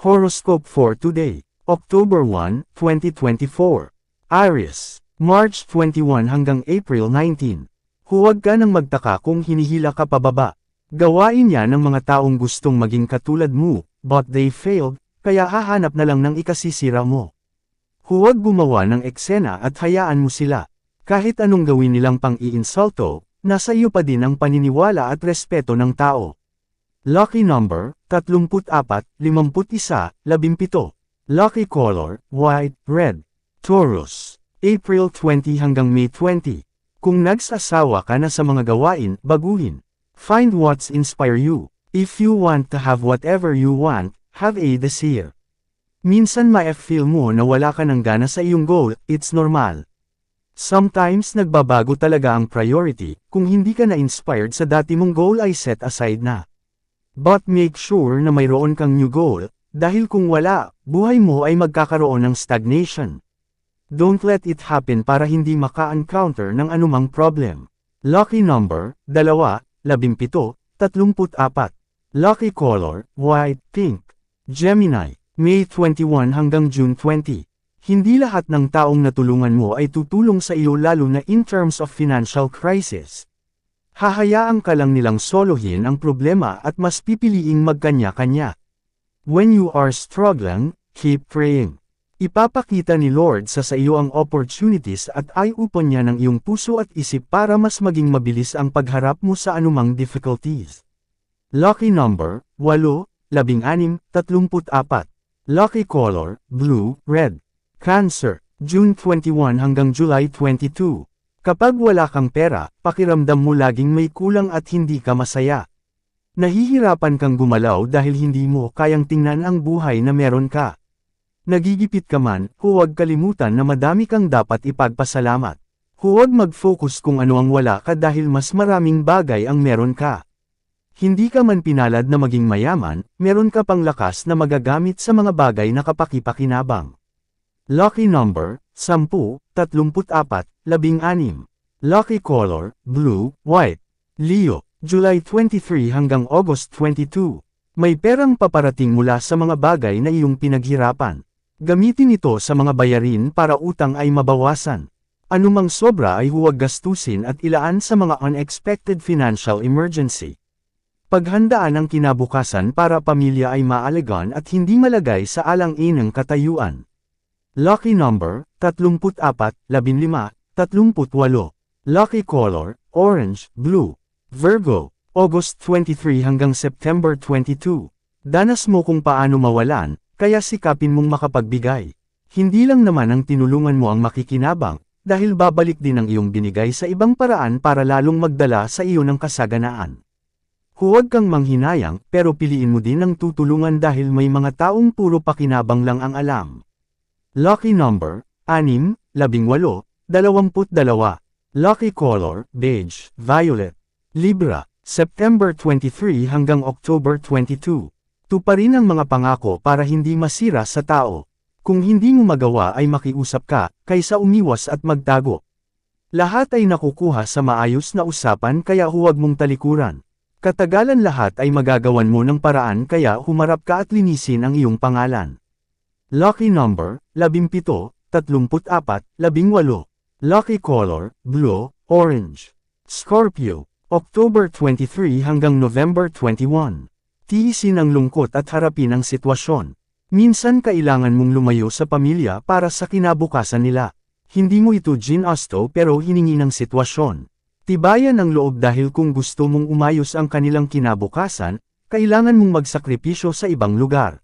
Horoscope for today, October 1, 2024. Aries, March 21 hanggang April 19. Huwag ka nang magtaka kung hinihila ka pababa. Gawain yan ng mga taong gustong maging katulad mo, but they failed, kaya hahanap na lang ng ikasisira mo. Huwag gumawa ng eksena at hayaan mo sila. Kahit anong gawin nilang pang-iinsulto, nasa iyo pa din ang paniniwala at respeto ng tao. Lucky number, 34, 51, 17. Lucky color, white, red. Taurus, April 20 hanggang May 20. Kung nagsasawa ka na sa mga gawain, baguhin. Find what's inspire you. If you want to have whatever you want, have a desire. Minsan ma-feel mo na wala ka ng gana sa iyong goal, it's normal. Sometimes nagbabago talaga ang priority, kung hindi ka na-inspired sa dati mong goal ay set aside na. But make sure na mayroon kang new goal, dahil kung wala, buhay mo ay magkakaroon ng stagnation. Don't let it happen para hindi maka-encounter ng anumang problem. Lucky number, 2, 17, 34. Lucky color, white, pink. Gemini, May 21 hanggang June 20. Hindi lahat ng taong natulungan mo ay tutulong sa iyo lalo na in terms of financial crisis. Hahayaan ka lang nilang solohin ang problema at mas pipiliing magkanya-kanya. When you are struggling, keep praying. Ipapakita ni Lord sa iyo ang opportunities at eye-open niya ng iyong puso at isip para mas maging mabilis ang pagharap mo sa anumang difficulties. Lucky number, 8, 16, 34. Lucky color, blue, red. Cancer, June 21 hanggang July 22. Kapag wala kang pera, pakiramdam mo laging may kulang at hindi ka masaya. Nahihirapan kang gumalaw dahil hindi mo kayang tingnan ang buhay na meron ka. Nagigipit ka man, huwag kalimutan na madami kang dapat ipagpasalamat. Huwag mag-focus kung ano ang wala ka dahil mas maraming bagay ang meron ka. Hindi ka man pinalad na maging mayaman, meron ka pang lakas na magagamit sa mga bagay na kapaki-pakinabang. Lucky number, 10, 34, 16. Lucky color, blue, white. Leo, July 23 hanggang August 22. May perang paparating mula sa mga bagay na iyong pinaghirapan. Gamitin ito sa mga bayarin para utang ay mabawasan. Anumang sobra ay huwag gastusin at ilaan sa mga unexpected financial emergency. Paghandaan ang kinabukasan para pamilya ay maalagaan at hindi malagay sa alang-inang katayuan. Lucky number, 34, 15, 38. Lucky color, orange, blue. Virgo, August 23 hanggang September 22. Danas mo kung paano mawalan, kaya sikapin mong makapagbigay. Hindi lang naman ang tinulungan mo ang makikinabang, dahil babalik din ang iyong binigay sa ibang paraan para lalong magdala sa iyo ng kasaganaan. Huwag kang manghinayang, pero piliin mo din ang tutulungan dahil may mga taong puro pakinabang lang ang alam. Lucky number, 6, 18, 22. Lucky color, beige, violet. Libra, September 23 hanggang October 22. Tuparin ang mga pangako para hindi masira sa tao. Kung hindi mo magawa ay makiusap ka, kaysa umiwas at magtago. Lahat ay nakukuha sa maayos na usapan kaya huwag mong talikuran. Katagalan lahat ay magagawan mo ng paraan kaya humarap ka at linisin ang iyong pangalan. Lucky number, 17, 34, 18. Lucky color, blue, orange. Scorpio, October 23 hanggang November 21. Tiisin ang lungkot at harapin ang sitwasyon. Minsan kailangan mong lumayo sa pamilya para sa kinabukasan nila. Hindi mo ito ginasto pero hiningi ng sitwasyon. Tibayan ang loob dahil kung gusto mong umayos ang kanilang kinabukasan, kailangan mong magsakripisyo sa ibang lugar.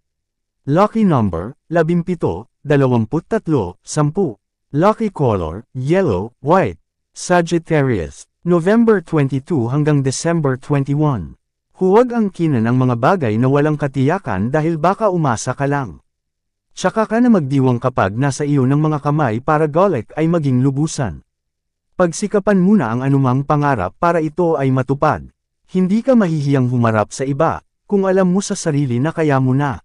Lucky number, 17, 23, 10. Lucky color, yellow, white. Sagittarius, November 22 hanggang December 21. Huwag angkinan ang mga bagay na walang katiyakan dahil baka umasa ka lang. Tsaka ka na magdiwang kapag nasa iyo ng mga kamay para golek ay maging lubusan. Pagsikapan muna ang anumang pangarap para ito ay matupad. Hindi ka mahihiyang humarap sa iba, kung alam mo sa sarili na kaya mo na.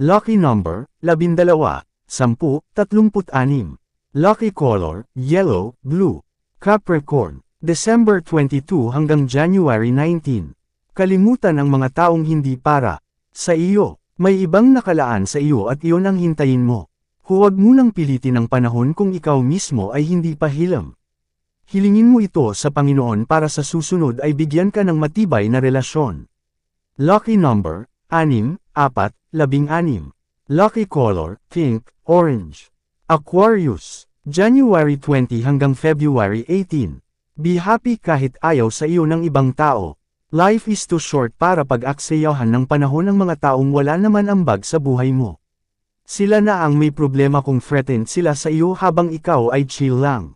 Lucky number, 12, 10, 36. Lucky color, yellow, blue. Capricorn, December 22 hanggang January 19. Kalimutan ang mga taong hindi para sa iyo. May ibang nakalaan sa iyo at iyon ang hintayin mo. Huwag munang pilitin ang panahon kung ikaw mismo ay hindi pa hilam. Hilingin mo ito sa Panginoon para sa susunod ay bigyan ka ng matibay na relasyon. Lucky number, 6, 4, 16. Lucky color, pink, orange. Aquarius, January 20 hanggang February 18. Be happy kahit ayaw sa iyo ng ibang tao. Life is too short para pag-aksayahan ng panahon ng mga taong wala naman ambag sa buhay mo. Sila na ang may problema kung threatened sila sa iyo habang ikaw ay chill lang.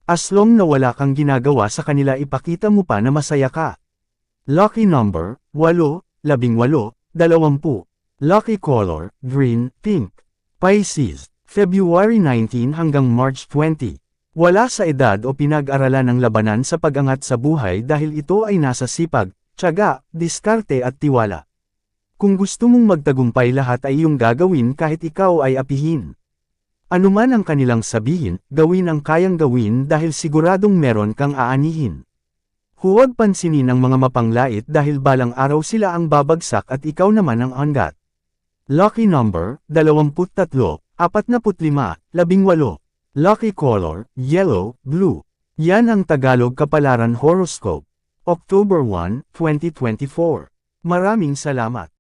As long na wala kang ginagawa sa kanila ipakita mo pa na masaya ka. Lucky number, 8, 18, 20. Lucky color, green, pink. Pisces, February 19 hanggang March 20. Wala sa edad o pinag-aralan ng labanan sa pag-angat sa buhay dahil ito ay nasa sipag, tiyaga, diskarte at tiwala. Kung gusto mong magtagumpay lahat ay iyong gagawin kahit ikaw ay apihin. Anuman ang kanilang sabihin, gawin ang kayang gawin dahil siguradong meron kang aanihin. Huwag pansinin ang mga mapanglait dahil balang araw sila ang babagsak at ikaw naman ang angat. Lucky number, 23, 45, 18. Lucky color, yellow, blue. Yan ang Tagalog Kapalaran Horoscope. October 1, 2024. Maraming salamat.